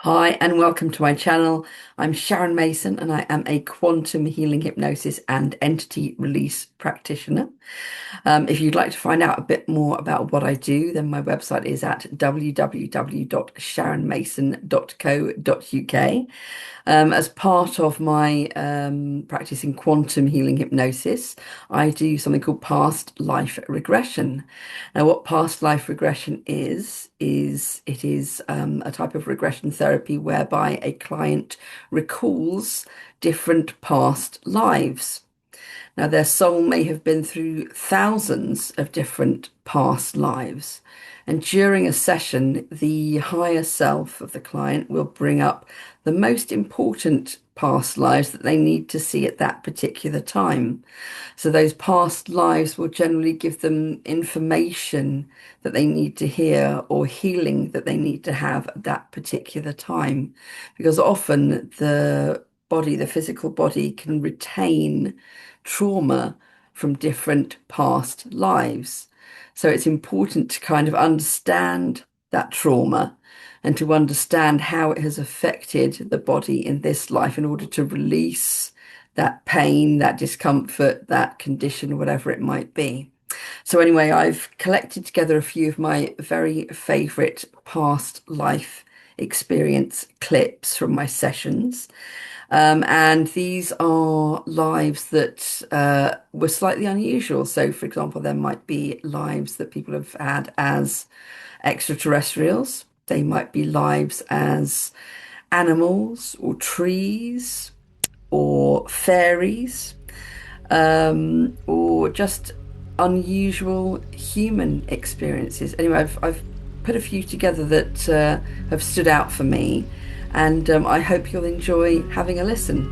Hi, and welcome to my channel. I'm Sharon Mason, and I am a quantum healing hypnosis and entity release practitioner. If you'd like to find out a bit more about what I do, then my website is at www.sharonmason.co.uk. As part of my practice in quantum healing hypnosis, I do something called past life regression. Now, what past life regression is a type of regression therapy whereby a client recalls different past lives. Now, their soul may have been through thousands of different past lives. And during a session, the higher self of the client will bring up the most important past lives that they need to see at that particular time. So those past lives will generally give them information that they need to hear or healing that they need to have at that particular time. Because often the physical body can retain trauma from different past lives. So it's important to kind of understand that trauma and to understand how it has affected the body in this life in order to release that pain, that discomfort, that condition, whatever it might be. So anyway, I've collected together a few of my very favorite past life experience clips from my sessions. And these are lives that were slightly unusual. So, for example, there might be lives that people have had as extraterrestrials. They might be lives as animals or trees or fairies, or just unusual human experiences. Anyway, I've put a few together that have stood out for me, and I hope you'll enjoy having a listen.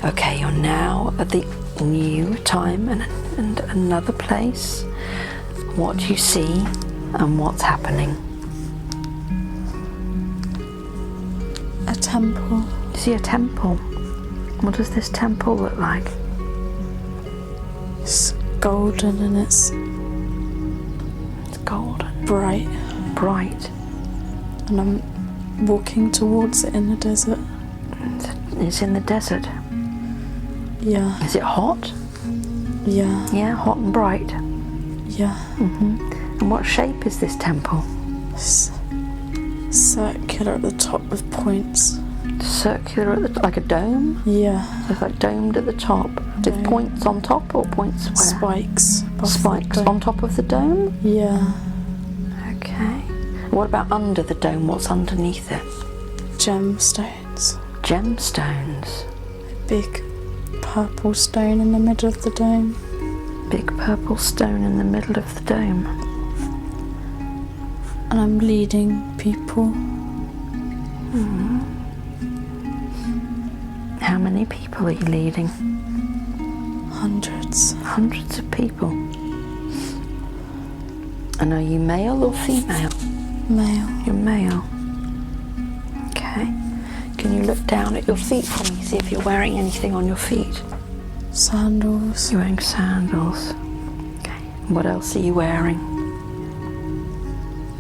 Okay, you're now at the new time and another place. What do you see and what's happening? A temple. You see a temple? What does this temple look like? It's golden and it's golden. Bright. Bright. And I'm walking towards it in the desert. It's in the desert. Yeah. Is it hot? Yeah. Yeah, hot and bright. Yeah. And what shape is this temple? It's circular at the top with points. Circular at like a dome? Yeah. So it's like domed at the top. With points on top or points where? Spikes. Spikes on top of the dome? Yeah. Okay. What about under the dome? What's underneath it? Gemstones. Gemstones? A big purple stone in the middle of the dome. Big purple stone in the middle of the dome. And I'm leading people. How many people are you leading? Hundreds. Hundreds of people. And are you male or female? Male. You're male. Okay. Can you look down at your feet for me? See if you're wearing anything on your feet. Sandals. You're wearing sandals. Okay. What else are you wearing?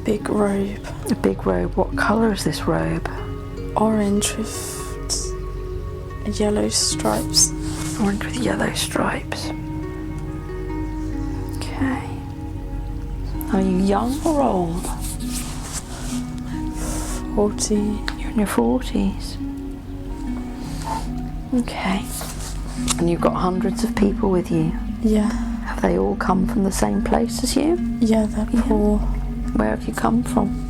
Big robe. A big robe. What colour is this robe? Orange with yellow stripes. Orange with yellow stripes. Okay. Are you young or old? 40. You're in your 40s. Okay. And you've got hundreds of people with you? Yeah. Have they all come from the same place as you? Yeah, they're poor. Where have you come from?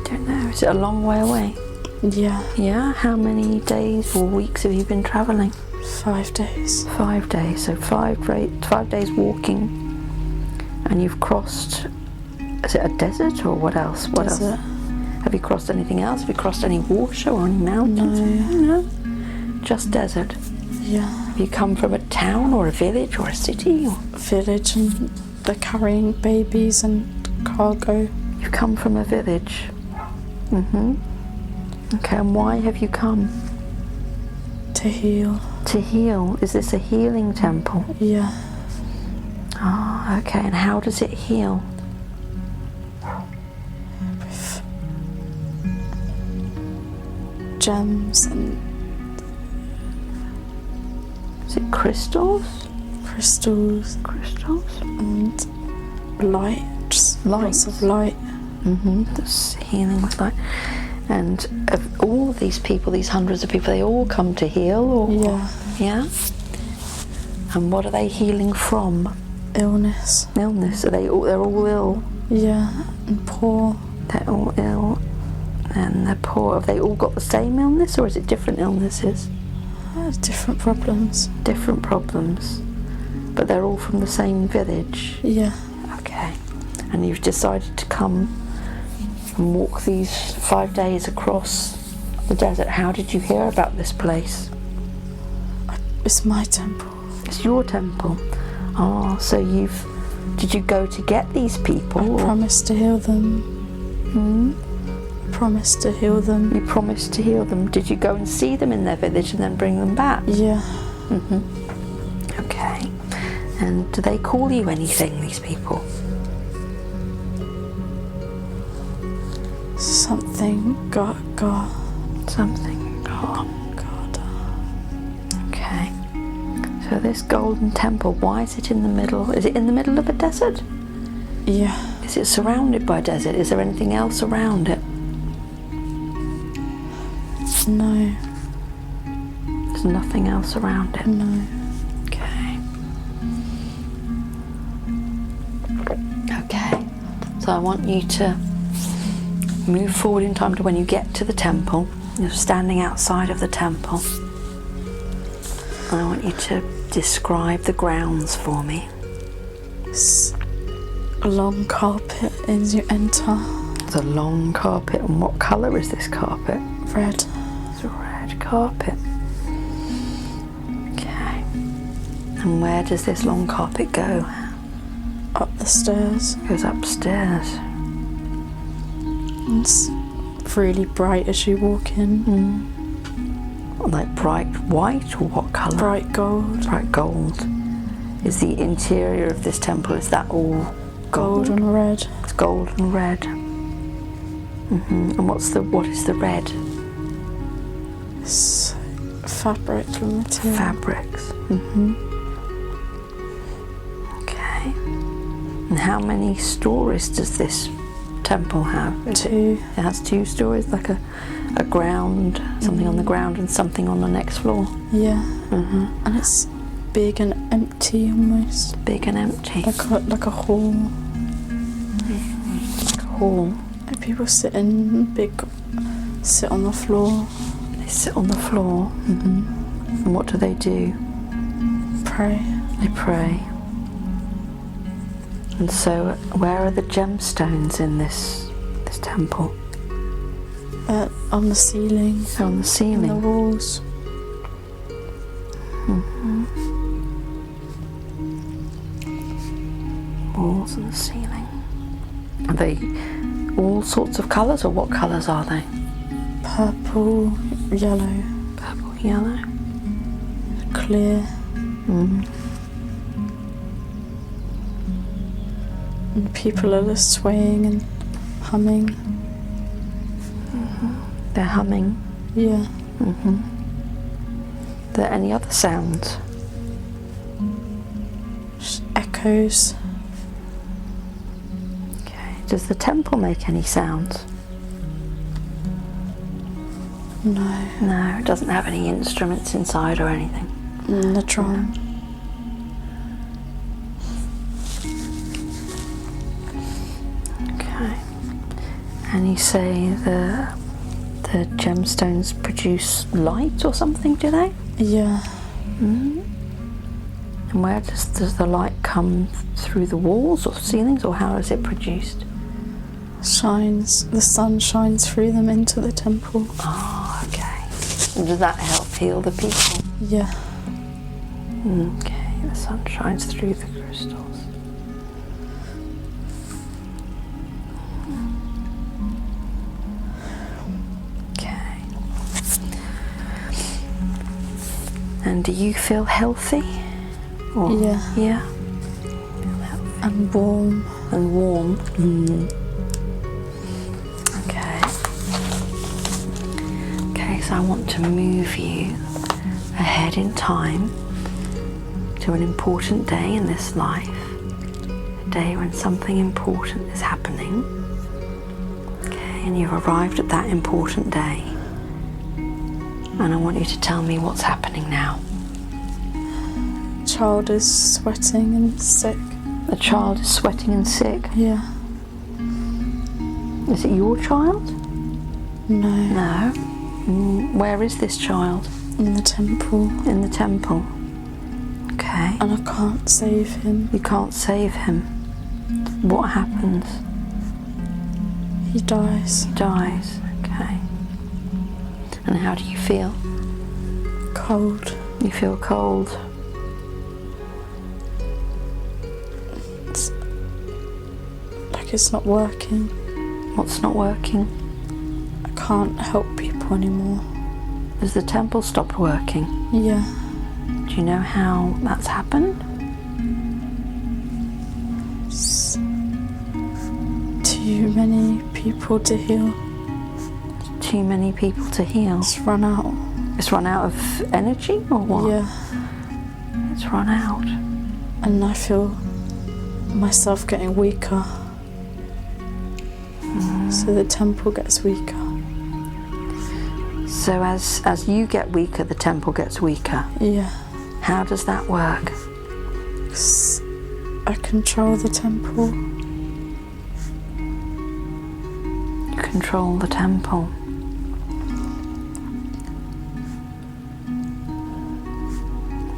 Don't know. Is it a long way away? Yeah. Yeah? How many days or weeks have you been travelling? 5 days. 5 days. So 5 days walking. And you've crossed, is it a desert or what else? What desert. else? Have you crossed anything else? Have you crossed any water or any mountains? No. Just desert. Yeah. Have you come from a town or a village or a city? Or? Village, and they're carrying babies and cargo. You've come from a village. Okay, and why have you come? To heal. To heal. Is this a healing temple? Yeah. Oh, okay. And how does it heal? With gems and... Is it crystals? Crystals. Crystals? And lights. Lots of light. That's healing with light. And of all these people, these hundreds of people, they all come to heal? Or, Yeah. Yeah? And what are they healing from? Illness. Illness. They're all ill? Yeah. And poor. They're all ill. And they're poor. Have they all got the same illness, or is it different illnesses? Different problems. Different problems. But they're all from the same village? Yeah. Okay. And you've decided to come and walk these 5 days across the desert. How did you hear about this place? It's my temple. It's your temple. Oh, so did you go to get these people? I promised to heal them. Promised to heal them. You promised to heal them. Did you go and see them in their village and then bring them back? Yeah. Okay. And do they call you anything, these people? Something. God. Something. God. Okay. So this golden temple, why is it in the middle? Is it in the middle of a desert? Yeah. Is it surrounded by desert? Is there anything else around it? No. There's nothing else around it? No. Okay. Okay. So I want you to move forward in time to when you get to the temple. You're standing outside of the temple. I want you to describe the grounds for me. It's a long carpet as you enter. It's a long carpet. And what colour is this carpet? Red. It's a red carpet. Okay. And where does this long carpet go? Up the stairs. It goes upstairs. It's really bright as you walk in. Like bright white, or what colour? Bright gold. Bright gold. Is the interior of this temple, is that all gold? Gold and red. It's gold and red. And what is the red? It's fabric material. Fabrics. Okay. And how many stories does this temple have? Two. It has 2 stories, like a ground, something on the ground and something on the next floor. Yeah. And it's big and empty almost. Big and empty. Like a hall. Like a hall. And people sit on the floor. They sit on the floor. And what do? Pray. They pray. And so, where are the gemstones in this temple? On the ceiling. They're on the ceiling. On the walls. Walls and the ceiling. Are they all sorts of colours, or what colours are they? Purple, yellow. Purple, yellow. Clear. And people are just swaying and humming. They're humming. Yeah. Are there any other sounds? Just echoes. Okay. Does the temple make any sounds? No. No, it doesn't have any instruments inside or anything. And the drum. Okay. And you say the gemstones produce light or something, do they? Yeah. And where does the light come through the walls or ceilings, or how is it produced? The sun shines through them into the temple. Oh, okay. And does that help heal the people? Yeah. Okay, the sun shines through the crystals. Okay. And do you feel healthy? Or, Yeah. Yeah. And warm. And warm. Okay. Okay, so I want to move you ahead in time to an important day in this life. A day when something important is happening. Okay, and you've arrived at that important day. And I want you to tell me what's happening now. Child is sweating and sick. The child is sweating and sick. Yeah. Is it your child? No. No. Where is this child? In the temple. In the temple. Okay. And I can't save him. You can't save him. What happens? He dies. He dies. Okay. And how do you feel? Cold. You feel cold. It's like it's not working. What's not working? I can't help people anymore. Has the temple stopped working? Yeah. Do you know how that's happened? It's too many people to heal. Too many people to heal. It's run out. It's run out of energy or what? Yeah. It's run out. And I feel myself getting weaker. So the temple gets weaker. So as you get weaker, the temple gets weaker. Yeah. How does that work? 'Cause I control the temple. You control the temple.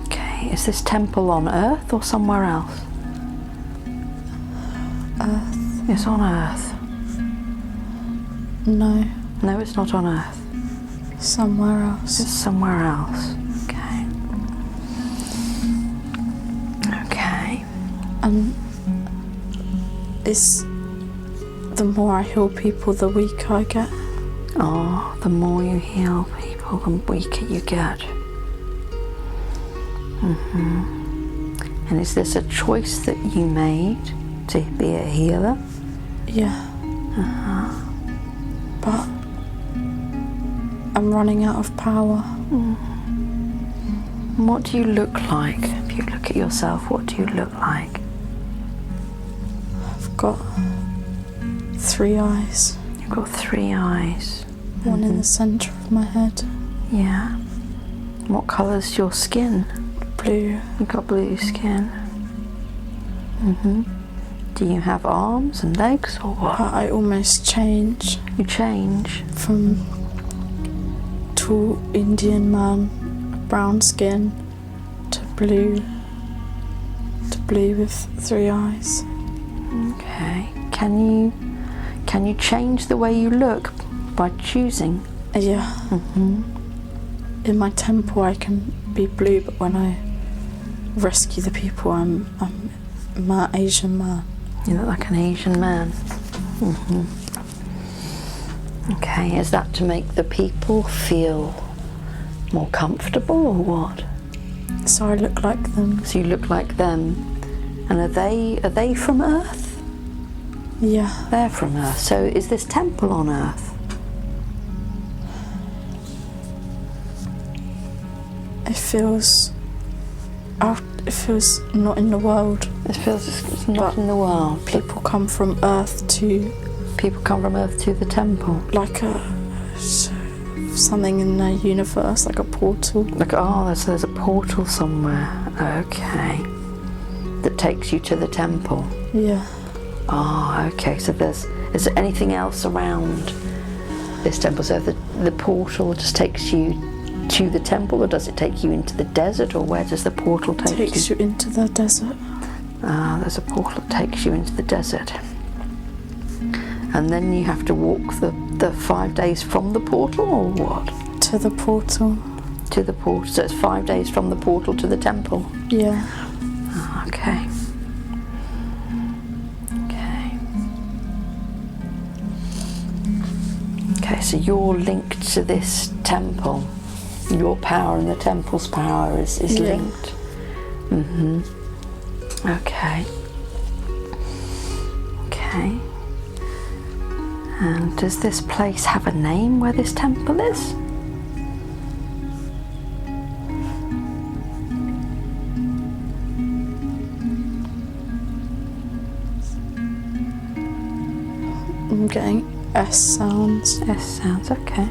Okay, is this temple on Earth or somewhere else? Earth. It's on Earth. No. No, it's not on Earth. Somewhere else. It's somewhere else. Okay. Okay. And it's the more I heal people, the weaker I get. Oh, the more you heal people, the weaker you get. And is this a choice that you made to be a healer? Yeah. But I'm running out of power. And what do you look like? If you look at yourself, what do you look like? I've got 3 eyes. You've got 3 eyes. One in the centre of my head. Yeah. What colour's your skin? Blue. You've got blue skin. Do you have arms and legs or what? But I almost change You change. from tall Indian man, brown skin, to blue with 3 eyes. Okay. Can you change the way you look by choosing? Yeah. In my temple I can be blue, but when I rescue the people I'm an Asian man. You look like an Asian man. Okay, is that to make the people feel more comfortable or what? So I look like them. So you look like them. And are they from Earth? Yeah. They're from Earth. So is this temple on Earth? It feels not in the world. It feels it's not in the world. People come from Earth to People come from Earth to the temple. like something in the universe, like a portal. Like, oh, there's a portal somewhere. Okay. That takes you to the temple. Yeah. Oh, okay. So is there anything else around this temple? So the portal just takes you to the temple, or does it take you into the desert, or where does the portal take you? It takes you into the desert. There's a portal that takes you into the desert. And then you have to walk the 5 days from the portal, or what? To the portal. To the portal. So it's 5 days from the portal to the temple. Yeah. Okay. Okay. Okay, so you're linked to this temple. Your power and the temple's power is linked. Okay. Okay. And does this place have a name where this temple is? I'm getting S sounds. S sounds, okay.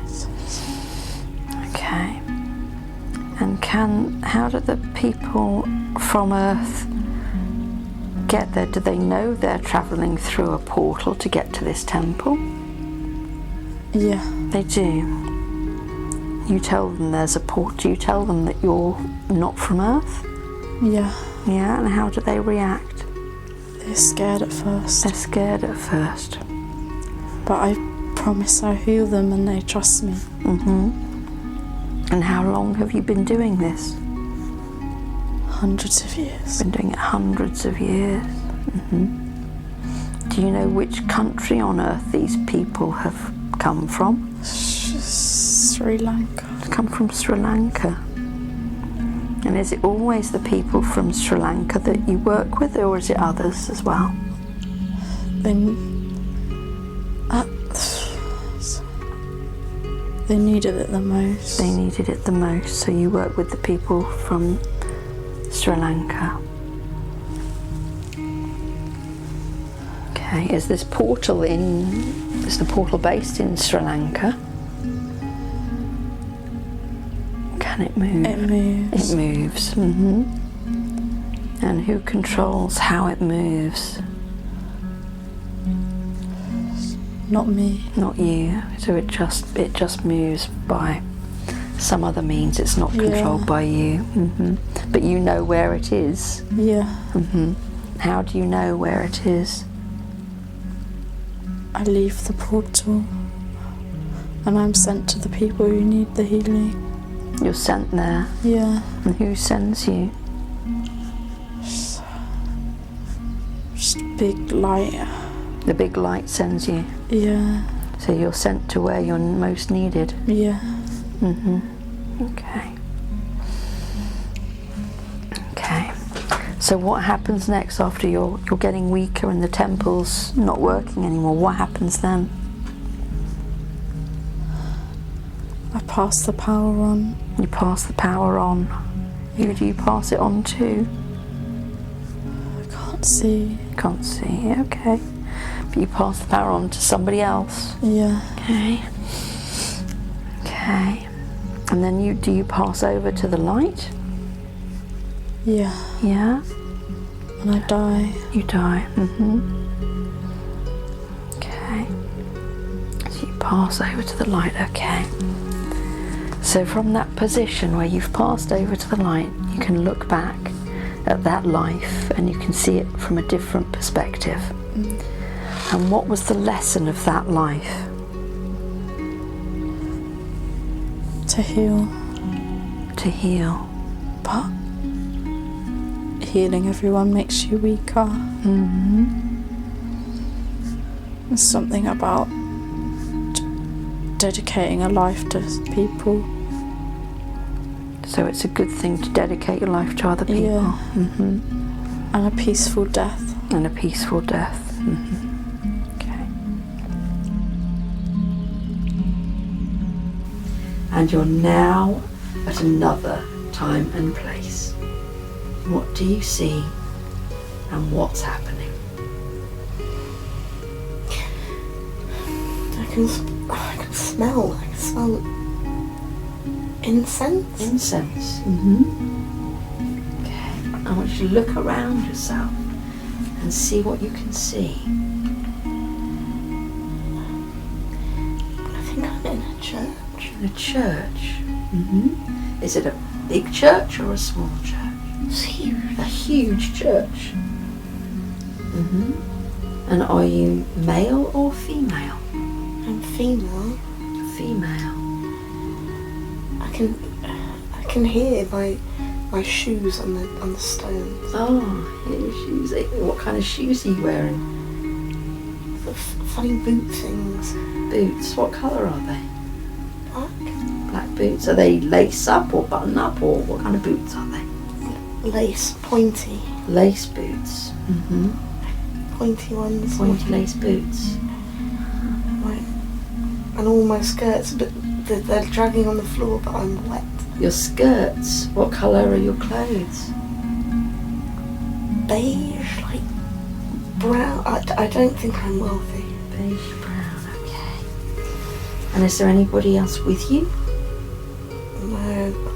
Okay. And how do the people from Earth get there? Do they know they're travelling through a portal to get to this temple? Yeah. They do. You tell them there's a portal. Do you tell them that you're not from Earth? Yeah. Yeah, and how do they react? They're scared at first. They're scared at first. But I promise I'll heal them and they trust me. And how long have you been doing this? Hundreds of years. Been doing it hundreds of years. Do you know which country on Earth these people have come from? Sri Lanka. Come from Sri Lanka. And is it always the people from Sri Lanka that you work with, or is it others as well? They needed it the most. They needed it the most, so you work with the people from Sri Lanka. Okay, is the portal based in Sri Lanka? Can it move? It moves. It moves. And who controls how it moves? Not me. Not you. So it just moves by some other means. It's not controlled by you. But you know where it is. Yeah. How do you know where it is? I leave the portal and I'm sent to the people who need the healing. You're sent there. Yeah. And who sends you? Just a big light. The big light sends you. Yeah. So you're sent to where you're most needed. Yeah. Okay. Okay. So what happens next after you're getting weaker and the temple's not working anymore? What happens then? I pass the power on. You pass the power on. Who do you pass it on to? I can't see. Can't see, okay. But you pass the power on to somebody else. Yeah. Okay. Okay. And then do you pass over to the light? Yeah. Yeah? And I die. You die. Okay. So you pass over to the light, okay. So from that position where you've passed over to the light, you can look back at that life and you can see it from a different perspective. And what was the lesson of that life? To heal. To heal. But healing everyone makes you weaker. There's something about dedicating a life to people. So it's a good thing to dedicate your life to other people. Yeah. And a peaceful death. And a peaceful death. Okay. And you're now at another time and place. What do you see and what's happening? I can smell incense. Incense. Okay. I want you to look around yourself and see what you can see. I think I'm in a church. In a church. Is it a big church or a small church? It's huge. A huge church. And are you male or female? I'm female. Female. I can hear my shoes on the stones. Oh, your shoes. What kind of shoes are you wearing? The funny boot things. Boots. What colour are they? Black. Black boots? Are they lace up or button up, or what kind of boots are they? Lace, pointy. Lace boots. Mm-hmm. Pointy ones. Pointy lace boots. Right. And all my skirts, but they're dragging on the floor, but I'm wet. Your skirts. What colour are your clothes? Beige, like brown. I don't think I'm wealthy. Beige brown. Okay. And is there anybody else with you? No, but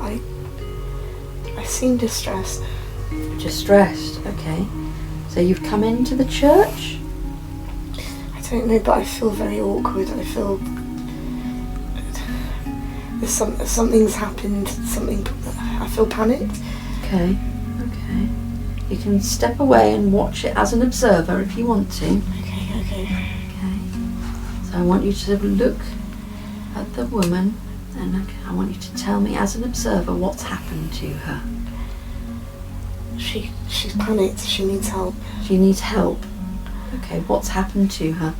I seem distressed. Distressed. Okay. So you've come into the church? I don't know, but I feel very awkward. I feel something's happened. I feel panicked. Okay. Okay. You can step away and watch it as an observer if you want to. Okay. Okay. So I want you to look at the woman, and I want you to tell me as an observer what's happened to her. She's panicked. She needs help. She needs help. Okay, what's happened to her?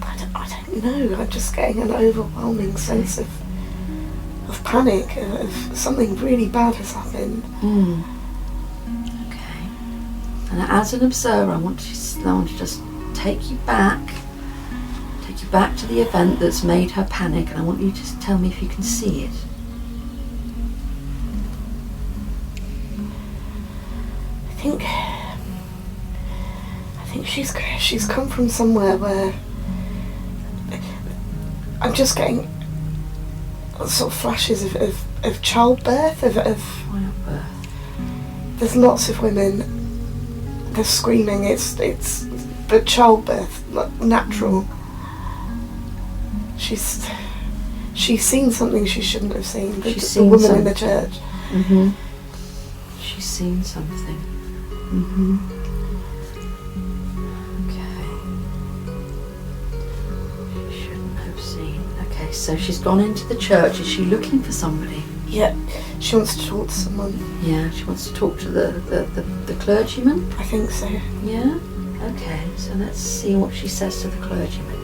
I don't know. I'm just getting an overwhelming sense of panic. Of something really bad has happened. Okay. And as an observer, I want to just take you back to the event that's made her panic, and I want you to tell me if you can see it. I think she's come from somewhere where I'm just getting sort of flashes of childbirth, of Childbirth. there's lots of women, they're screaming, it's but childbirth, like natural. She's seen something she shouldn't have seen. The woman in the church. Mm-hmm. She's seen something. Mm-hmm. Okay. She shouldn't have seen. Okay, so she's gone into the church. Is she looking for somebody? Yeah, she wants to talk to someone. Yeah, she wants to talk to the clergyman? I think so. Yeah? Okay, so let's see what she says to the clergyman.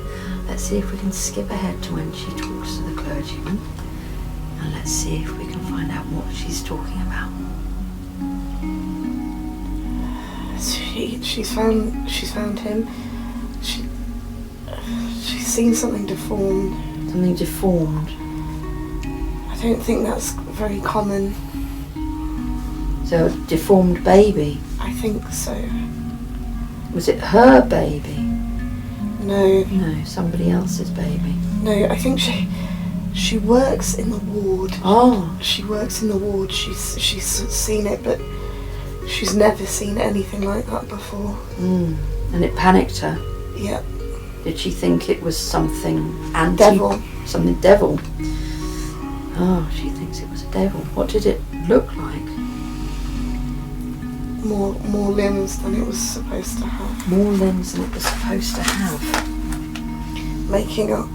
Let's see if we can skip ahead to when she talks to the clergyman. And let's see if we can find out what she's talking about. She's found him. She's seen something deformed. Something deformed. I don't think that's very common. So a deformed baby. I think so. Was it her baby? No. No, somebody else's baby. No, I think she works in the ward. Oh. She works in the ward. She's seen it, but she's never seen anything like that before. And it panicked her. Yep. Did she think it was something Devil. Something devil? Oh, she thinks it was a devil. What did it look like? More limbs than it was supposed to have. More limbs than it was supposed to have. Making an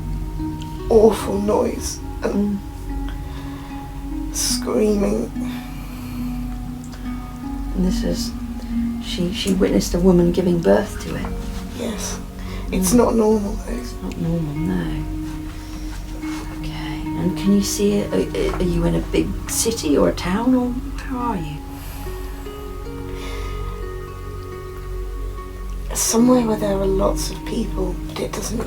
awful noise and screaming. And this is, she witnessed a woman giving birth to it. Yes. It's not normal though. It's not normal, no. Okay. And can you see it? Are you in a big city or a town, or where are you? Somewhere where there are lots of people, but it doesn't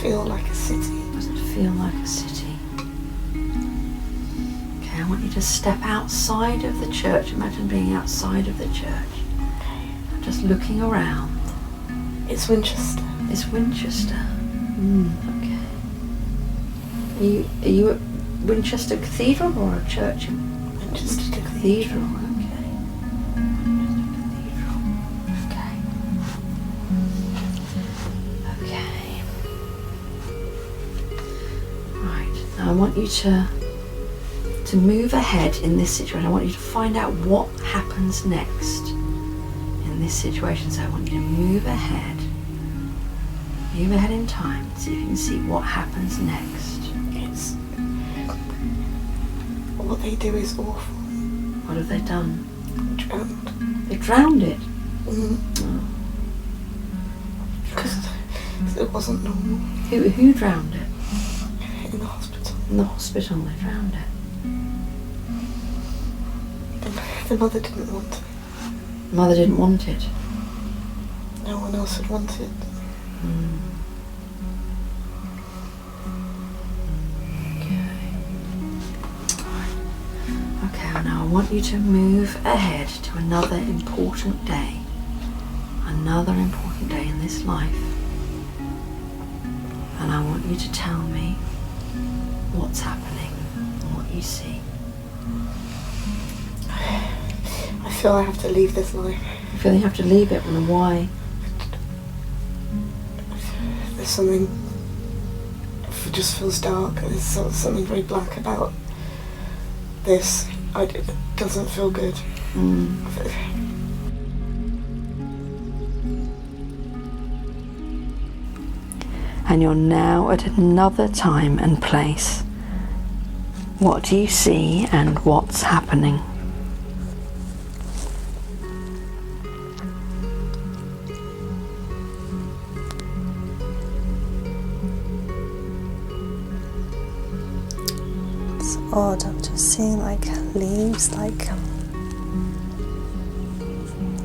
feel like a city. It doesn't feel like a city. Okay, I want you to step outside of the church. Imagine being outside of the church. Just looking around. It's Winchester. It's Winchester. Okay. Are you at Winchester Cathedral or a church in Winchester Cathedral? Okay. I want you to move ahead in this situation. I want you to find out what happens next in this situation. So I want you to move ahead in time, see if you can see what happens next. It's what they do is awful. What have they done? Drowned. They drowned it. Because it wasn't normal. Who drowned it? In the hospital. In In the hospital they found it. The mother didn't want it. Mother didn't want it? No one else would want it. Okay, now I want you to move ahead to another important day. Another important day in this life. And I want you to tell me what's happening and what you see. I feel I have to leave this life. You feel you have to leave it, and why? There's something... It just feels dark. There's something very black about this. It doesn't feel good. And you're now at another time and place. What do you see and what's happening? It's odd, I'm just seeing like leaves, like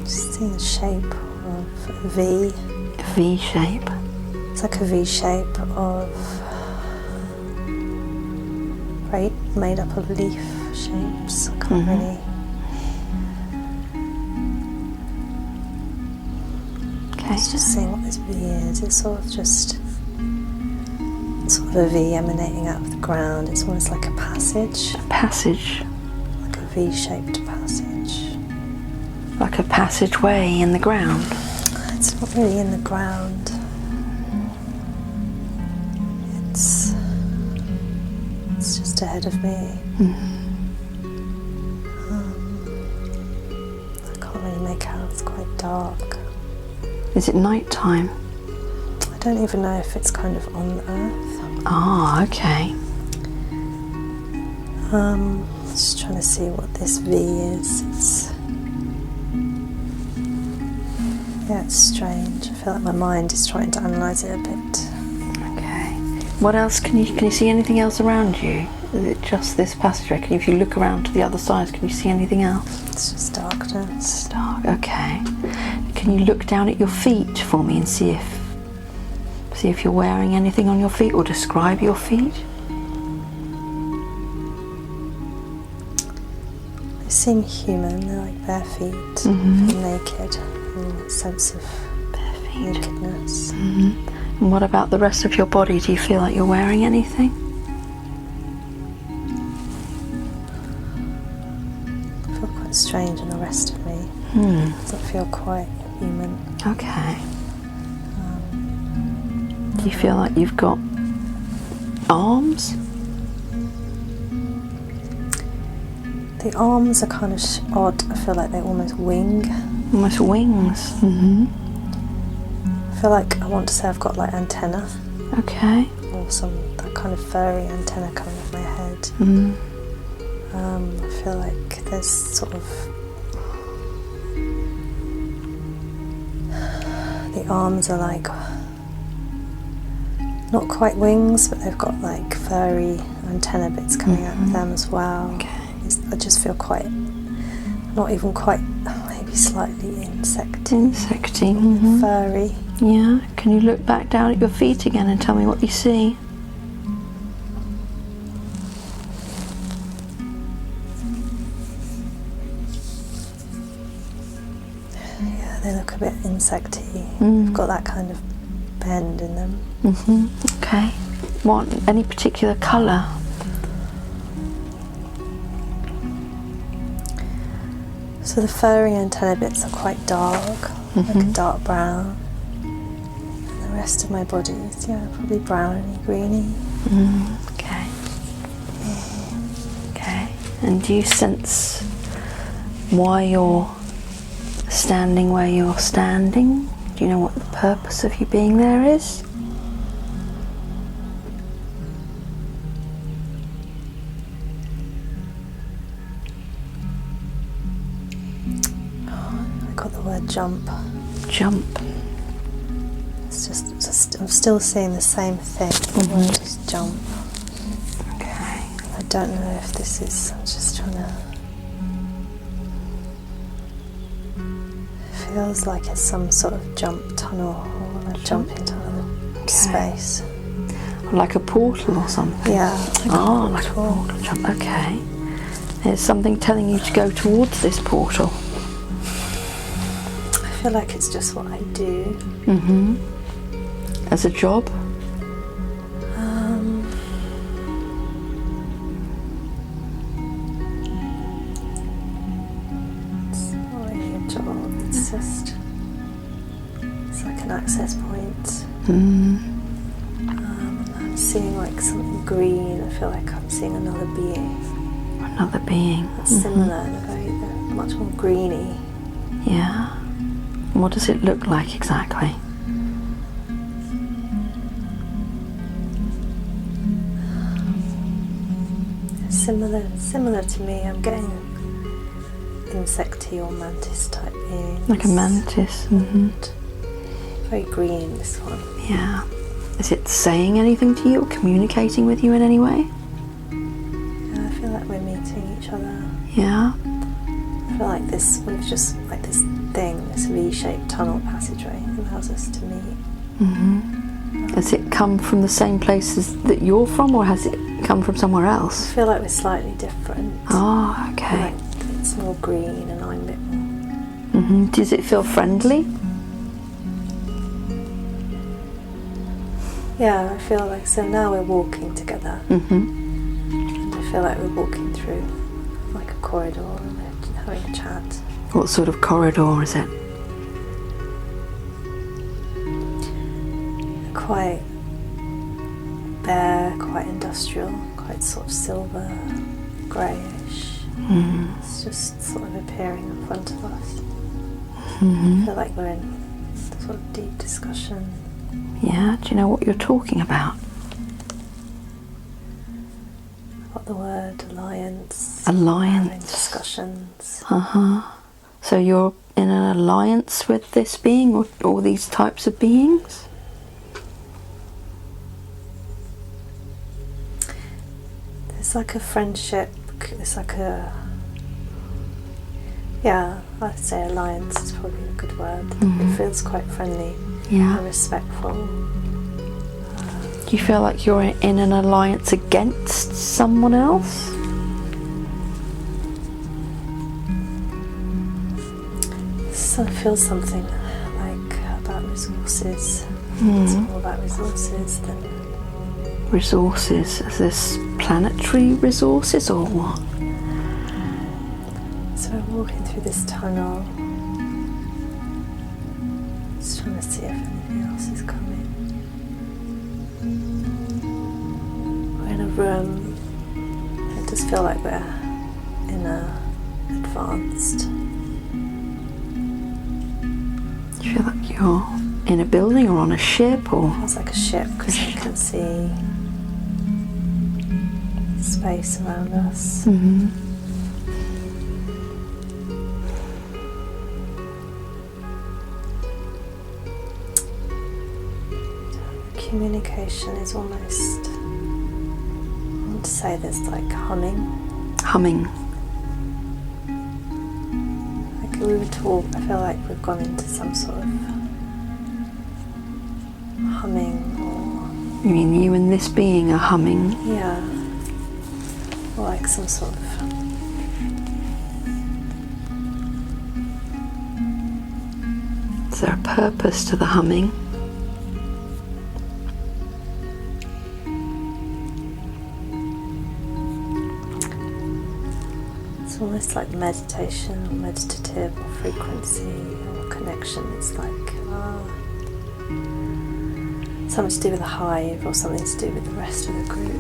just seeing the shape of a V. A V shape? It's like a V shape of, right, made up of leaf shapes. I can't really. Okay. It's just seeing what this V is. It's sort of just sort of a V emanating out of the ground. It's almost like a passage. A passage? Like a V-shaped passage. Like a passageway in the ground? It's not really in the ground. It's just ahead of me. I can't really make out. It's quite dark. Is it night time? I don't even know if it's kind of on the earth. Ah, okay. Just trying to see what this V is. It's strange. I feel like my mind is trying to analyse it a bit. Okay. What else can you see anything else around you? Is it just this passageway? If you look around to the other side, can you see anything else? It's just darkness. It's dark. Okay. Can you look down at your feet for me and see if you're wearing anything on your feet, or describe your feet? They seem human. They're like bare feet, naked, in a sense of Bare feet. nakedness. And what about the rest of your body? Do you feel like you're wearing anything? I feel quite strange in the rest of me. It doesn't feel quite human. Okay. Do you feel like you've got arms? The arms are kind of odd. I feel like they almost wing. Almost wings. I feel like I want to say I've got like antenna. Okay. Or that kind of furry antenna coming off my head. I feel like there's sort of... The arms are like... not quite wings, but they've got like furry antenna bits coming out of them as well. Okay. I just feel quite, not even quite, maybe slightly insecty. Furry. Yeah. Can you look back down at your feet again and tell me what you see? Yeah, they look a bit insecty. They've got that kind of bend in them. Okay. Any particular colour? So the furry antenna bits are quite dark, like a dark brown. And the rest of my body is, probably browny, greeny. Okay. Okay. And do you sense why you're standing where you're standing? Do you know what the purpose of you being there is? I got the word jump. Jump. It's just I'm still seeing the same thing. The word is jump. Okay. don't know if this is, I'm just trying to, feels like it's some sort of jump tunnel, or like jump into another space. Like a portal or something? Yeah. Like a portal jump, okay. There's something telling you to go towards this portal. I feel like it's just what I do. As a job? It's not really a job, it's just, it's like an access point. I'm seeing like something green. I feel like I'm seeing another being. Another being. It's similar, they're much more greeny. Yeah. What does it look like exactly? Similar to me. I'm getting insecty or mantis type beings. Like a mantis. Very green, this one. Yeah. Is it saying anything to you or communicating with you in any way? Yeah, I feel like we're meeting each other. Yeah. I feel like we've just, like this thing, this V-shaped tunnel passageway allows us to meet. Has it come from the same places that you're from, or has it come from somewhere I else? feel like we're slightly different. Oh, okay. Like it's more green and I'm a bit more. Does it feel friendly? Yeah, I feel like, so now we're walking together. And I feel like we're walking through like a corridor and we're having a chat. What sort of corridor is it? Quite bare, quite industrial, quite sort of silver, greyish. It's just sort of appearing in front of us. I feel like we're in sort of deep discussion. Yeah, do you know what you're talking about? What the word alliance. Alliance. Having discussions. So you're in an alliance with this being, or all these types of beings? It's like a friendship, it's like a, yeah, I'd say alliance is probably a good word. It feels quite friendly and respectful. Do you feel like you're in an alliance against someone else? So I feel something like about resources. It's more about resources than... Resources? Is this planetary resources or what? So we're walking through this tunnel. Just trying to see if anything else is coming. We're in a room. It does feel like we're in a advanced. Do you feel like you're in a building or on a ship or? It feels like a ship because I can see space around us. Communication is almost, I want to say there's like humming. Humming. Like we were talk, I feel like we've gone into some sort of humming or... You mean you and this being are humming? Yeah. Or like some sort of... Is there a purpose to the humming? It's almost like meditation or meditative or frequency or connection. It's like something to do with the hive or something to do with the rest of the group.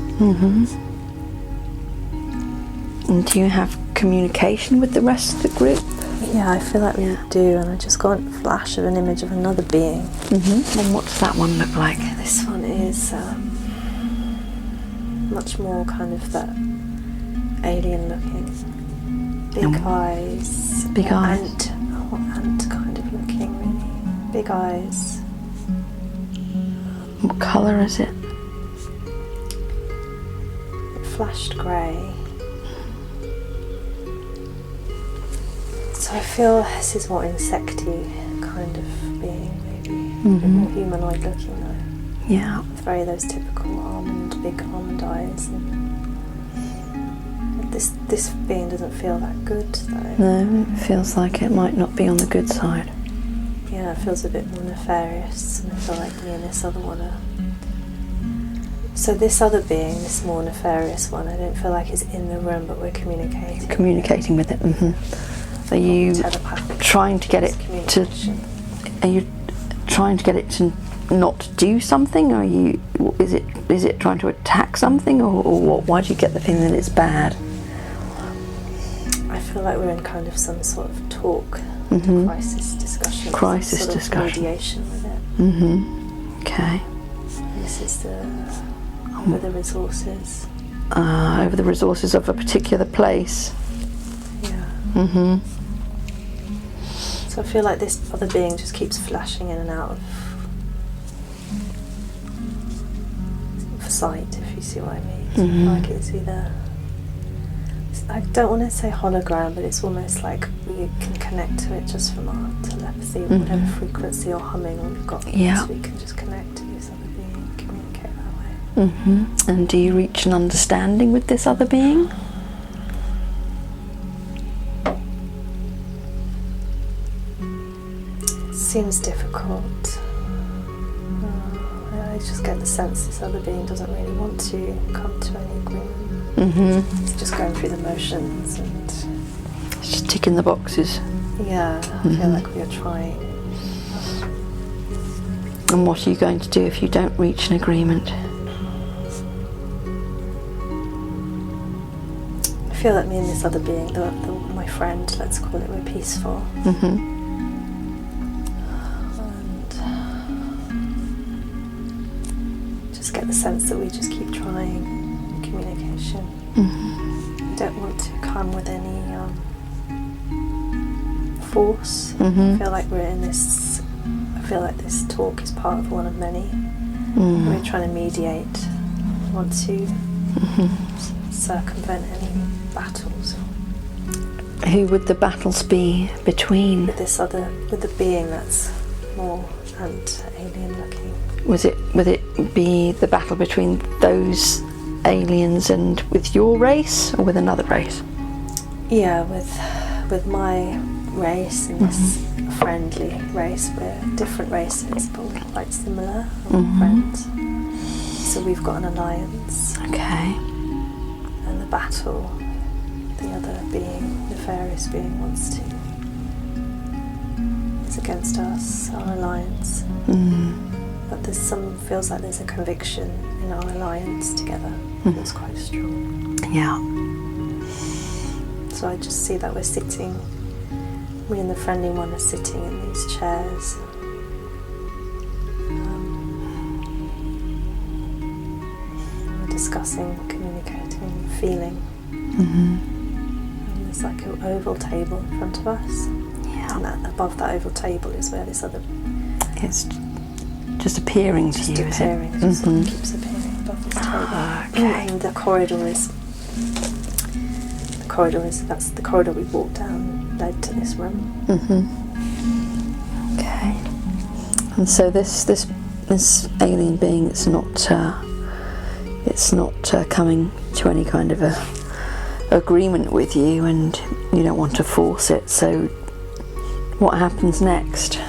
And do you have communication with the rest of the group? Yeah, I feel like we do, and I just got a flash of an image of another being. And what does that one look like? This one is much more kind of that alien looking. Big eyes. Big eyes. Ant kind of looking, really. Big eyes. What colour is it? It flashed grey. So I feel this is more insecty kind of being, maybe. A bit more humanoid looking though. Yeah. With very those typical big almond eyes. And this being doesn't feel that good though. No, it feels like it might not be on the good side. Yeah, it feels a bit more nefarious, and I feel like me and this other one are... So this other being, this more nefarious one, I don't feel like is in the room, but we're communicating. Communicating with it. Are you trying to get it to? Are you trying to get it to not do something? Or is it trying to attack something, or what? Why do you get the feeling that it's bad? I feel like we're in kind of some sort of talk, crisis discussion. Crisis sort discussion. Of mediation with it. Okay. And this is over the resources. Over the resources of a particular place. Yeah. So I feel like this other being just keeps flashing in and out of sight, if you see what I mean. Like it's either, I don't want to say hologram, but it's almost like we can connect to it just from our telepathy, whatever frequency or humming we've got. Yeah. So we can just connect to this other being and communicate that way. And do you reach an understanding with this other being? Seems difficult. I just get the sense this other being doesn't really want to come to any agreement. It's just going through the motions and... It's just ticking the boxes. Yeah, I feel like we are trying. And what are you going to do if you don't reach an agreement? I feel like me and this other being, my friend, let's call it, we're peaceful. Get the sense that we just keep trying communication. We don't want to come with any force. I feel like we're in this. I feel like this talk is part of one of many. We're trying to mediate. We want to circumvent any battles. Who would the battles be between? With the being that's more and alien looking. Would it be the battle between those aliens and with your race, or with another race? Yeah, with my race and this friendly race. We're different races, but we're quite similar. We're friends. So we've got an alliance. Okay. And the battle, the other being, nefarious being, wants to. It's against us, our alliance. But feels like there's a conviction in our alliance together. It's quite strong. Yeah. So I just see that we're sitting, me and the friendly one are sitting in these chairs. We're discussing, communicating, feeling. And there's like an oval table in front of us. Yeah. And above that oval table is where this other... It's just appearing to you, is it? It just sort of keeps appearing above this table. Okay. And the corridor is that's the corridor we walked down led to this room. Okay. And so this alien being, it's not coming to any kind of a agreement with you, and you don't want to force it. So what happens next?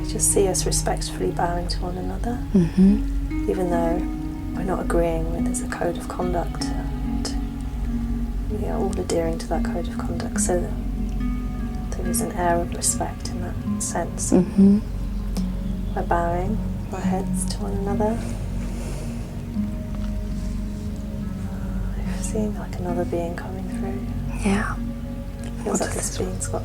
Just see us respectfully bowing to one another, even though we're not agreeing with. There's a code of conduct, and we are all adhering to that code of conduct. So there is an air of respect in that sense. We're bowing our heads to one another. I've seen like another being coming through. Yeah. Feels like this being's got.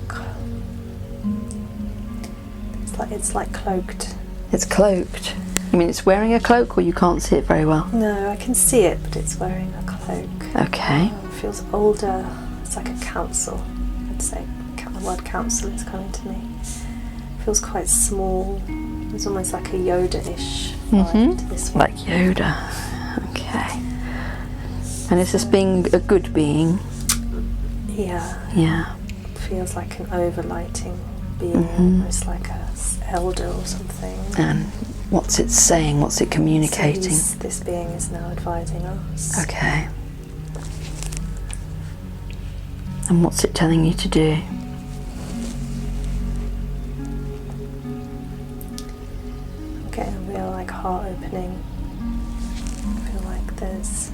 It's like cloaked. It's cloaked. You mean it's wearing a cloak, or you can't see it very well? No, I can see it, but it's wearing a cloak. Okay. It feels older. It's like a council, I'd say. The word council is coming to me. It feels quite small. It's almost like a Yoda-ish vibe to this one. Like Yoda. Okay. And is this being a good being? Yeah. Yeah. Feels like an overlighting being, almost like a elder or something. And what's it saying? What's it communicating? So this being is now advising us. Okay. And what's it telling you to do? I'm getting a real like heart opening. I feel like there's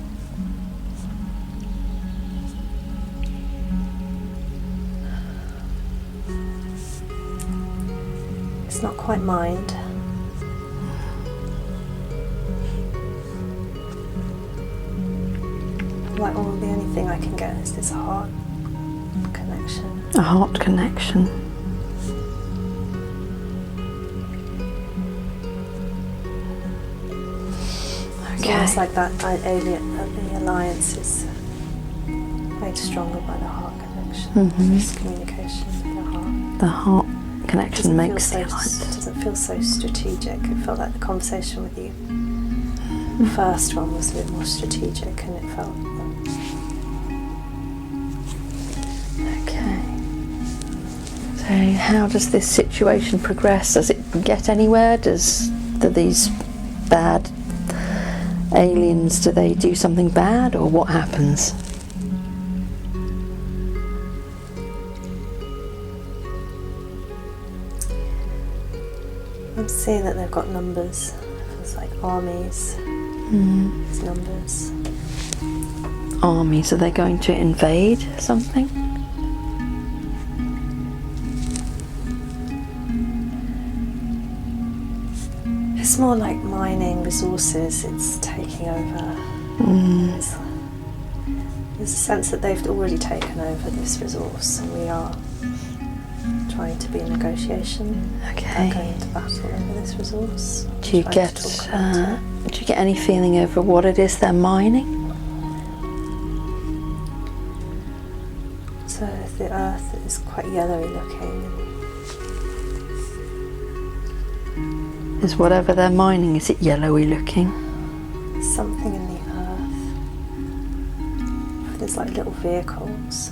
it's not quite mind. Like the only thing I can get is this heart connection. A heart connection. It's almost like that the alliance is made stronger by the heart connection. This communication with the heart. The heart connection makes the It alliance. doesn't feel so strategic. It felt like the conversation with you. The first one was a bit more strategic, and it felt. Okay. So how does this situation progress? Does it get anywhere? Do these bad aliens, do they do something bad, or what happens? I'm seeing that they've got numbers. It's like armies. It's numbers. Armies, are they going to invade something? It's more like mining resources. It's taking over. There's a sense that they've already taken over this resource, and we are trying to be in negotiation. Okay. Going into battle over this resource. Do you get any feeling over what it is they're mining? So the earth is quite yellowy looking. Is whatever they're mining, is it yellowy looking? Something in the earth. There's like little vehicles.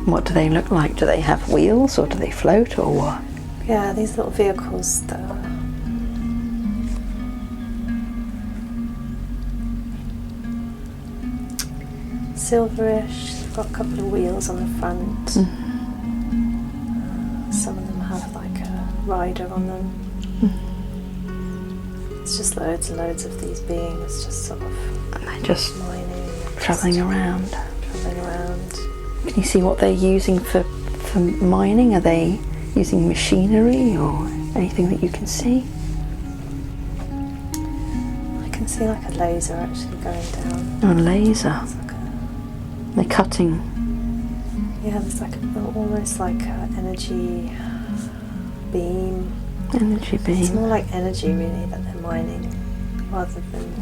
What do they look like? Do they have wheels, or do they float, or what? Yeah, these little vehicles that are silverish. They've got a couple of wheels on the front. Some of them have like a rider on them. It's just loads and loads of these beings just sort of And they're just mining, travelling around. travelling around. Can you see what they're using for mining? Are they using machinery or anything that you can see? I can see like a laser actually going down. Oh, a laser. It's like They're cutting. yeah, there's like almost like an energy beam. Energy It's beam. more like energy really that they're mining rather than.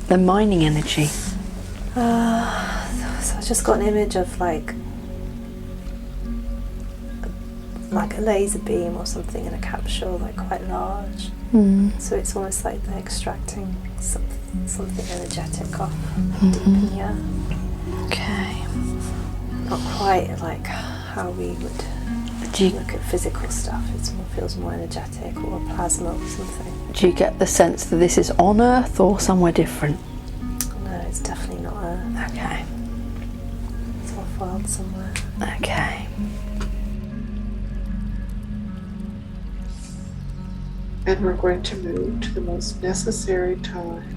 They're mining energy. So I just got an image of like a laser beam or something in a capsule, like quite large. So it's almost like they're extracting something energetic off deep in the earth. Okay. Not quite like how we would look at physical stuff. It feels more energetic, or plasma or something. Do you get the sense that this is on Earth or somewhere different? No, it's definitely not Earth. Okay. It's off-world somewhere. Okay. And we're going to move to the most necessary time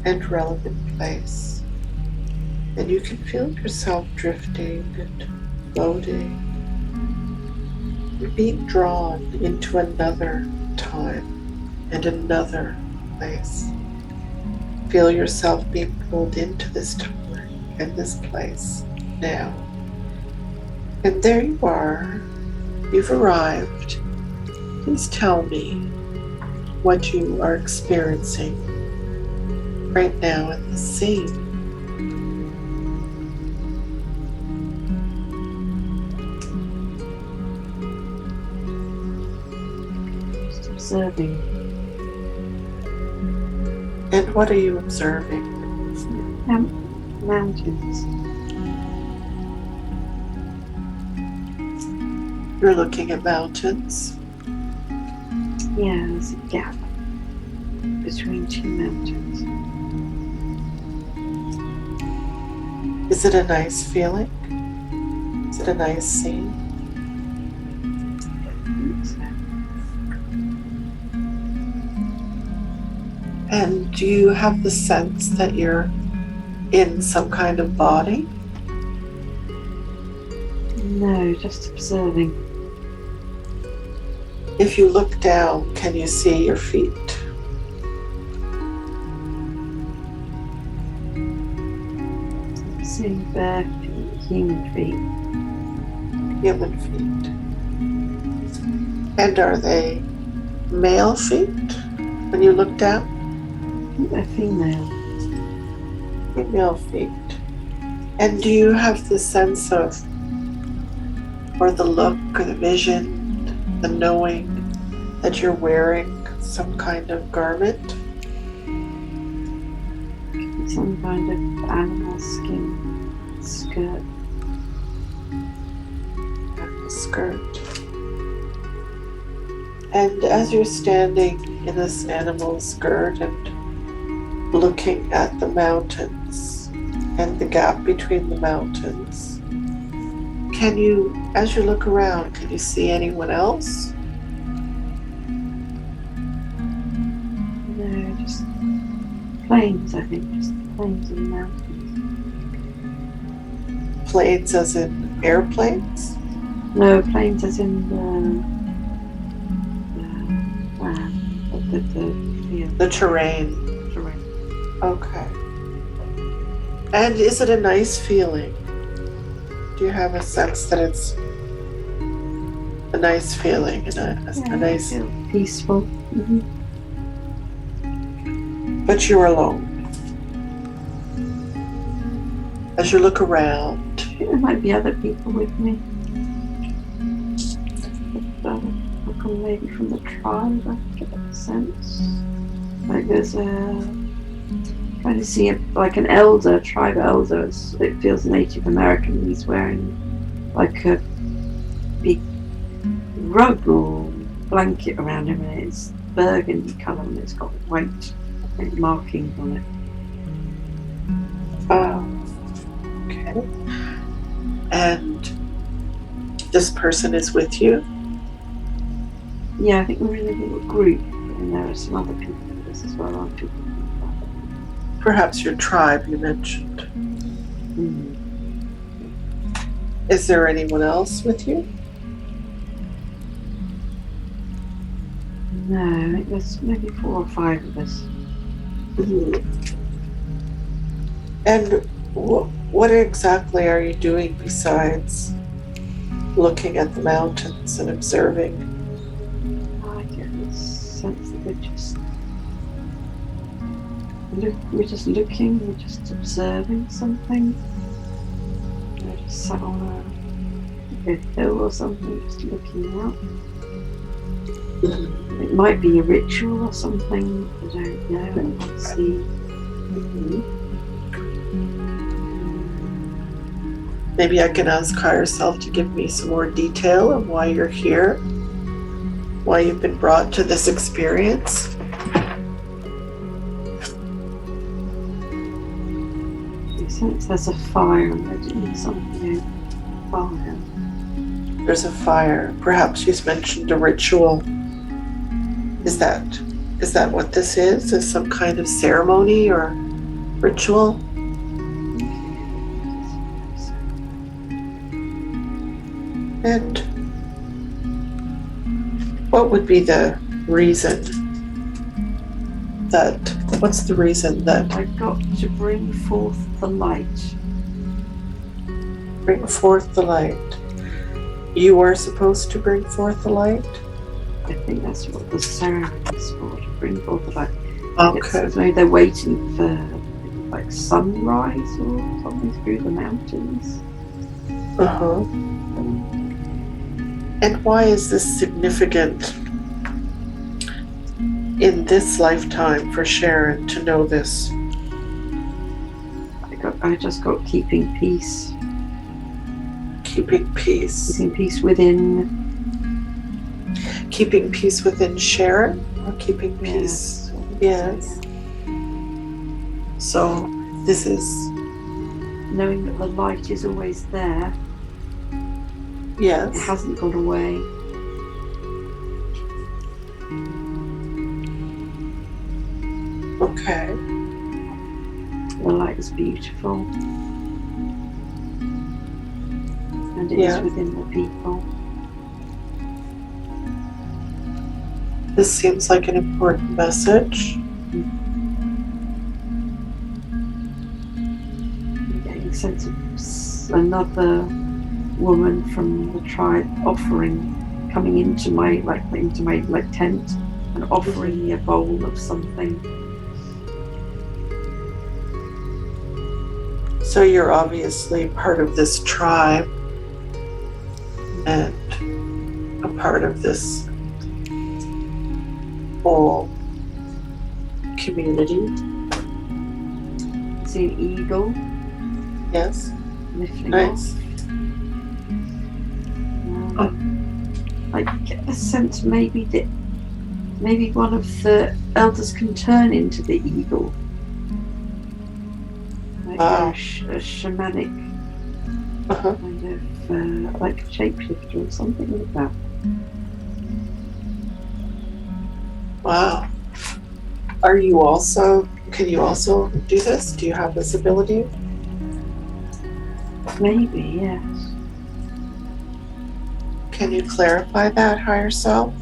and relevant place. And you can feel yourself drifting and floating. You're being drawn into another time and another place. Feel yourself being pulled into this time and this place now. And there you are. You've arrived. Please tell me what you are experiencing right now in this scene. Just observing. And what are you observing? Mountains. You're looking at mountains. Yeah, there's a gap between two mountains. Is it a nice feeling? Is it a nice scene? And do you have the sense that you're in some kind of body? No, just observing. If you look down, can you see your feet? I'm seeing bare feet, human feet. Human feet. And are they male feet when you look down? I think they're female. Female feet. And do you have the sense of, or the look, or the vision, the knowing that you're wearing some kind of garment? Some kind of animal skin skirt. A skirt. And as you're standing in this animal skirt and looking at the mountains and the gap between the mountains, can you, as you look around, can you see anyone else? No, just plains, I think, just plains and mountains. Planes as in airplanes? No, plains as in the field. The terrain. Terrain. Okay. And is it a nice feeling? Do you have a sense that it's a nice feeling and a nice... I feel peaceful. Mm-hmm. But you're alone. As you look around, I think there might be other people with me. Maybe from the tribe, I get that sense. Like there's trying to see like an elder, tribe elder. It feels Native American. He's wearing like a big rug or blanket around him, and it's burgundy colour, and it's got white markings on it. Okay. And this person is with you? Yeah, I think we're in a little group, and there are some other people with us as well, aren't people? Perhaps your tribe you mentioned. Mm. Is there anyone else with you? No, I think there's maybe 4 or 5 of us. And what exactly are you doing besides looking at the mountains and observing? I get this sense that we're just looking, we're just observing something. We're just sat on a hill or something, just looking out. It might be a ritual or something, I don't know, I can't see. Maybe I can ask higher self to give me some more detail of why you're here, why you've been brought to this experience. I sense there's a fire and they're doing something over fire. There's a fire. Perhaps she's mentioned a ritual. Is that what this is? Is some kind of ceremony or ritual? And what would be the reason what's the reason that I've got to bring forth the light. bring forth the light? You are supposed to bring forth the light? I think that's what the ceremony is for, to bring forth the light. Okay. It's maybe they're waiting for like sunrise or something through the mountains. Uh-huh. And why is this significant in this lifetime for Sharon to know this? I just got keeping peace. Keeping peace. Keeping peace within. Keeping peace within Sharon, or keeping peace? Yes. So this is knowing that the light is always there. Yes. It hasn't gone away. Okay. The light is beautiful. And it is within the people. This seems like an important message. I'm getting a sense of another woman from the tribe coming into my tent and offering me a bowl of something. So you're obviously part of this tribe and a part of this whole community. See an eagle? Yes. Lifting Nice. off. I get a sense maybe one of the elders can turn into the eagle. Like a shamanic kind of like a shapeshifter or something like that. Wow. Can you also do this? Do you have this ability? Maybe, yes. Can you clarify that higher self?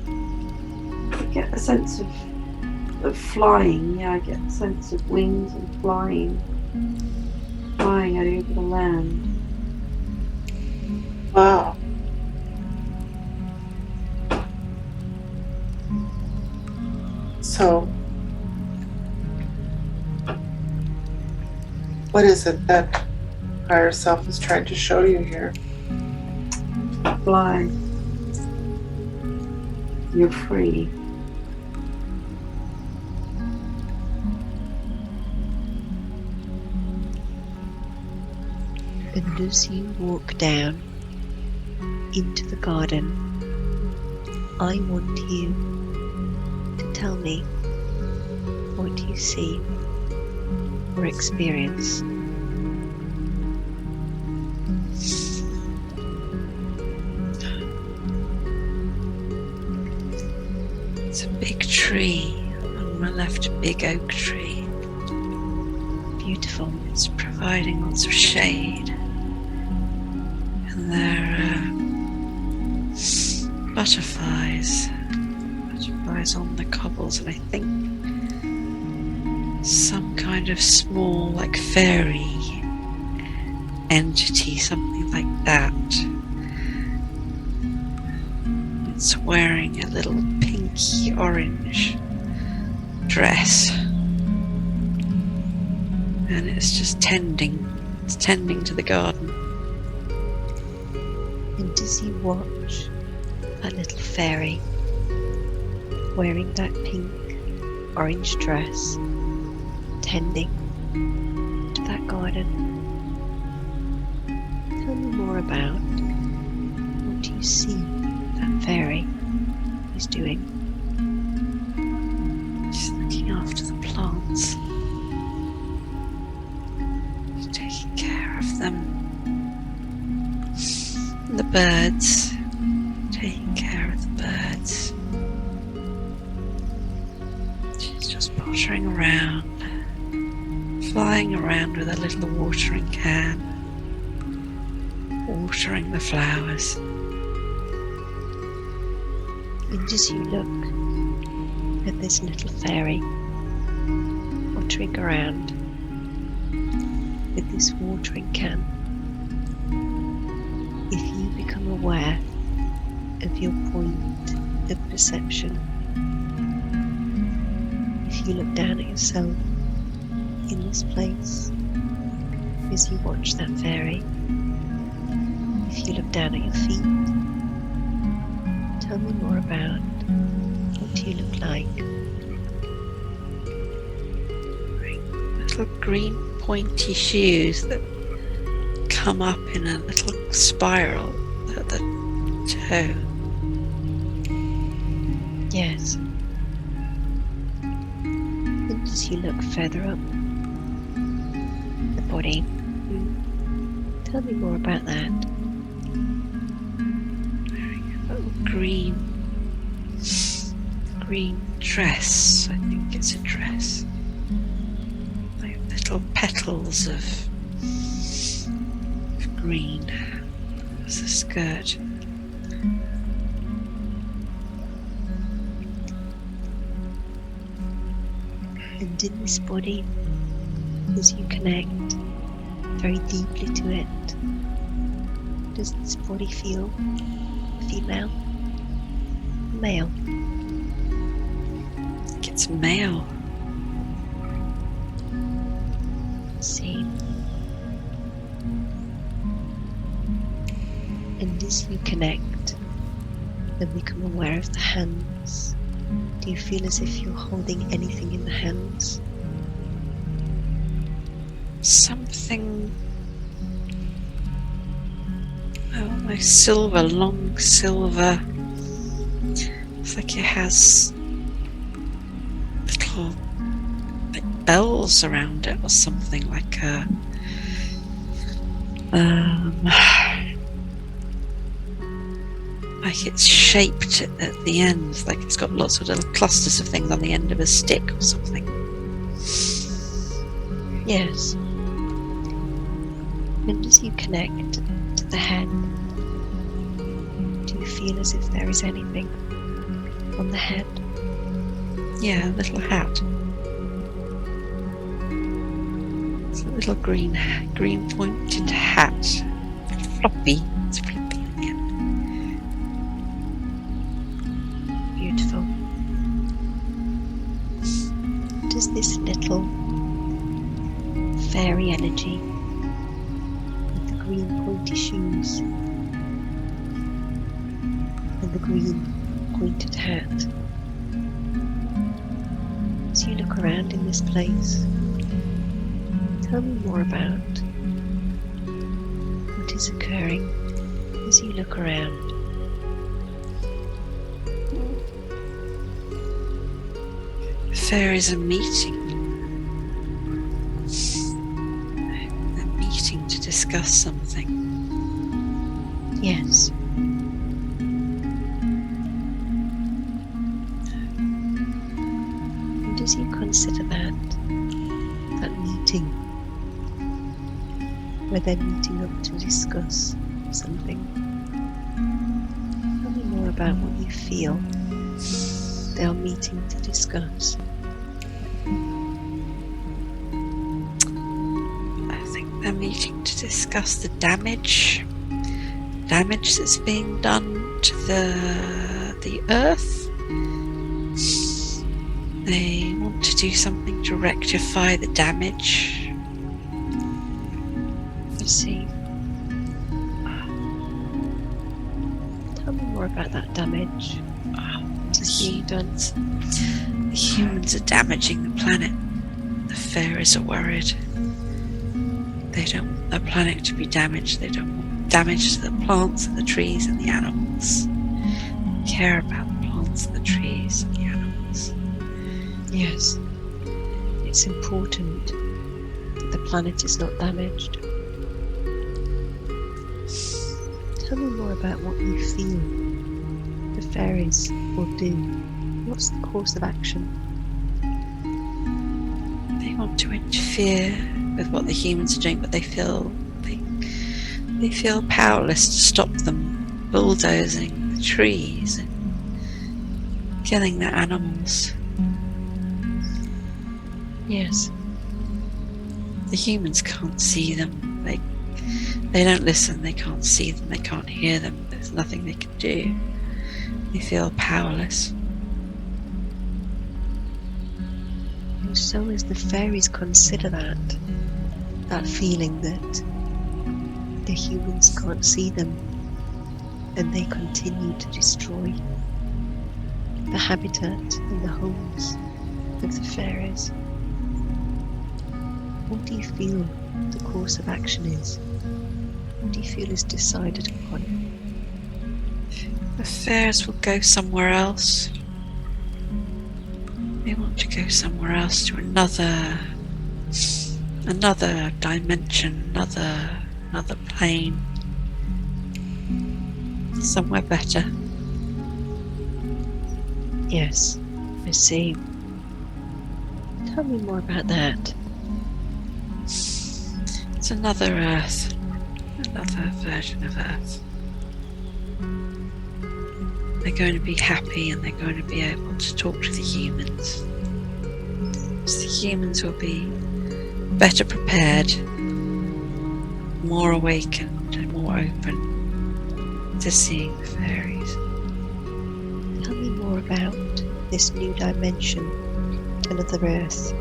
I get a sense of flying, I get a sense of wings and flying over the land. Wow. So, what is it that higher self is trying to show you here? Fly. You're free. And as you walk down into the garden, I want you to tell me what you see or experience. It's a big tree on my left, a big oak tree. Beautiful, it's providing lots of shade. And there are butterflies on the cobbles, and I think some kind of small, like fairy entity, something like that. It's wearing a little pinky orange dress, and it's just tending to the garden. And as you watch that little fairy wearing that pink orange dress, tending to that garden, tell me more about what you see that fairy is doing. She's looking after the plants. She's taking care of them. And the birds, taking care of the birds. She's just pottering around, flying around with a little watering can, watering the flowers. And as you look at this little fairy pottering around with this watering can, if you become aware of your point of perception, if you look down at yourself in this place as you watch that fairy, if you look down at your feet, tell me more about what you look like. Wearing little green pointy shoes that come up in a little spiral at the toe. Yes. And as you look further up the body, tell me more about that. Wearing a little green dress. I think it's a dress. Like little petals of green as a skirt. And in this body, as you connect very deeply to it, does this body feel female? Male? I think it's male. See. And as you connect and become aware of the hands, do you feel as if you're holding anything in the hands? Something almost silver, long silver. It's like it has little bells around it or something, like a like it's shaped at the end, like it's got lots of little clusters of things on the end of a stick or something. Yes. And as you connect to the head, do you feel as if there is anything on the head? Yeah, a little hat. It's a little green pointed hat. Floppy. It's floppy at the end. Beautiful. Does this little fairy energy with the green pointy shoes and the green pointed hat, as you look around in this place, tell me more about what is occurring as you look around. Fairies are meeting. They're meeting to discuss something. Yes. And as you consider that meeting, where they're meeting up to discuss something, tell me more about what you feel they are meeting to discuss. I think they're meeting to discuss the damage that's being done to the earth. They want to do something to rectify the damage. I see. Tell me more about that damage. What is being done? The humans are damaging the planet. The fairies are worried. They don't want the planet to be damaged. They don't want damage to the plants and the trees and the animals. They care about the plants and the trees and the animals. Yes. It's important that the planet is not damaged. Tell me more about what you feel the fairies will do. What's the course of action? They want to interfere with what the humans are doing, but they feel powerless to stop them bulldozing the trees and killing the animals. Yes. The humans can't see them. They don't listen. They can't see them. They can't hear them. There's nothing they can do. They feel powerless. And so as the fairies consider that feeling that the humans can't see them, and they continue to destroy the habitat and the homes of the fairies, what do you feel the course of action is? What do you feel is decided upon? The fairies will go somewhere else. They want to go somewhere else, to another dimension, another plane, somewhere better. Yes, I see. Tell me more about that. It's another Earth, another version of Earth. They're going to be happy and they're going to be able to talk to the humans. So the humans will be better prepared, more awakened and more open to seeing the fairies. Tell me more about this new dimension, another Earth.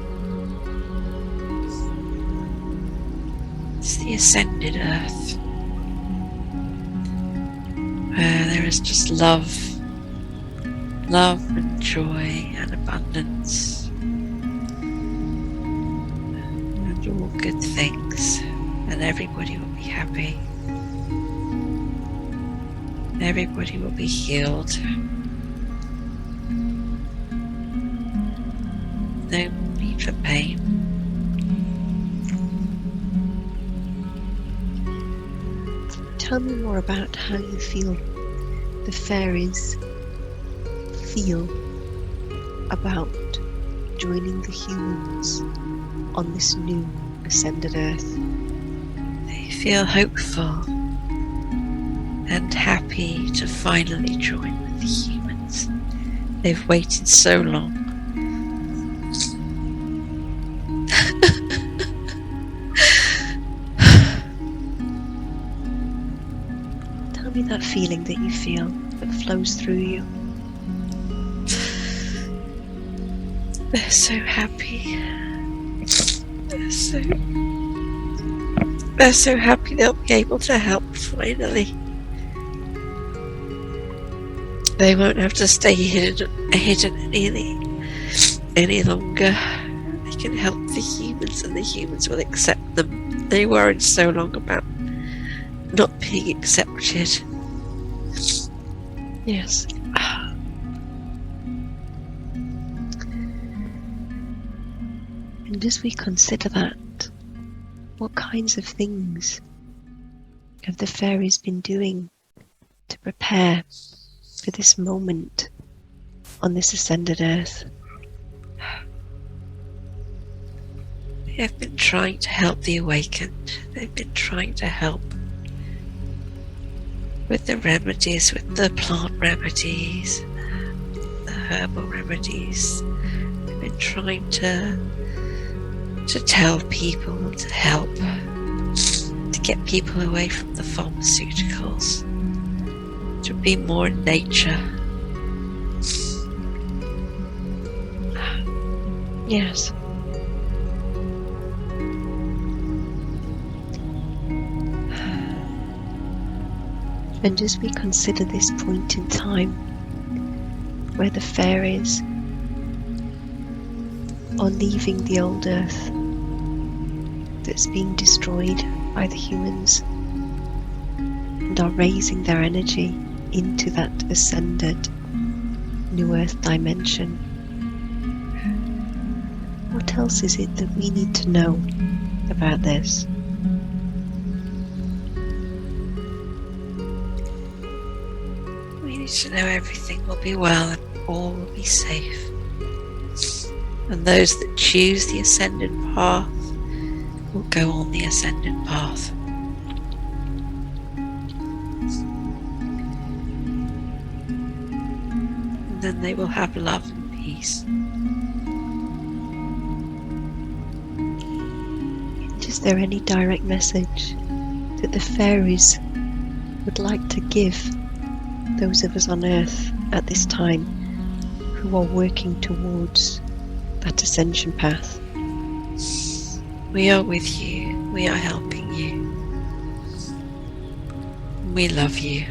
It's the ascended Earth, where there is just love and joy and abundance and all good things, and everybody will be happy. Everybody will be healed. No need for pain. Tell me more about how you feel the fairies feel about joining the humans on this new ascended Earth. They feel hopeful and happy to finally join with the humans. They've waited so long. Tell me that feeling that you feel that flows through you. They're so happy. They're so happy they'll be able to help finally. They won't have to stay hidden any longer. They can help the humans and the humans will accept them. They worried so long about not being accepted. Yes. And as we consider that, what kinds of things have the fairies been doing to prepare for this moment on this ascended Earth? They have been trying to help the awakened. They've been trying to help with the remedies, with the plant remedies, the herbal remedies. They've been trying to tell people, to help, to get people away from the pharmaceuticals, to be more in nature. Yes. And as we consider this point in time where the fairies are leaving the old Earth that's being destroyed by the humans and are raising their energy into that ascended new Earth dimension, what else is it that we need to know about this? We need to know everything will be well and all will be safe. And those that choose the ascended path will go on the ascended path. And then they will have love and peace. Is there any direct message that the fairies would like to give those of us on Earth at this time who are working towards that ascension path? We are with you. We are helping you. We love you.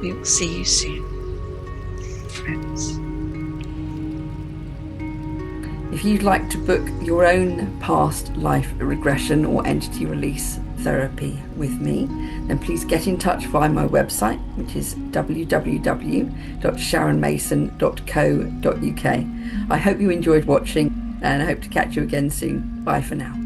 We will see you soon, friends. If you'd like to book your own past life regression or entity release therapy with me, then please get in touch via my website, which is www.sharonmason.co.uk. I hope you enjoyed watching, and I hope to catch you again soon. Bye for now.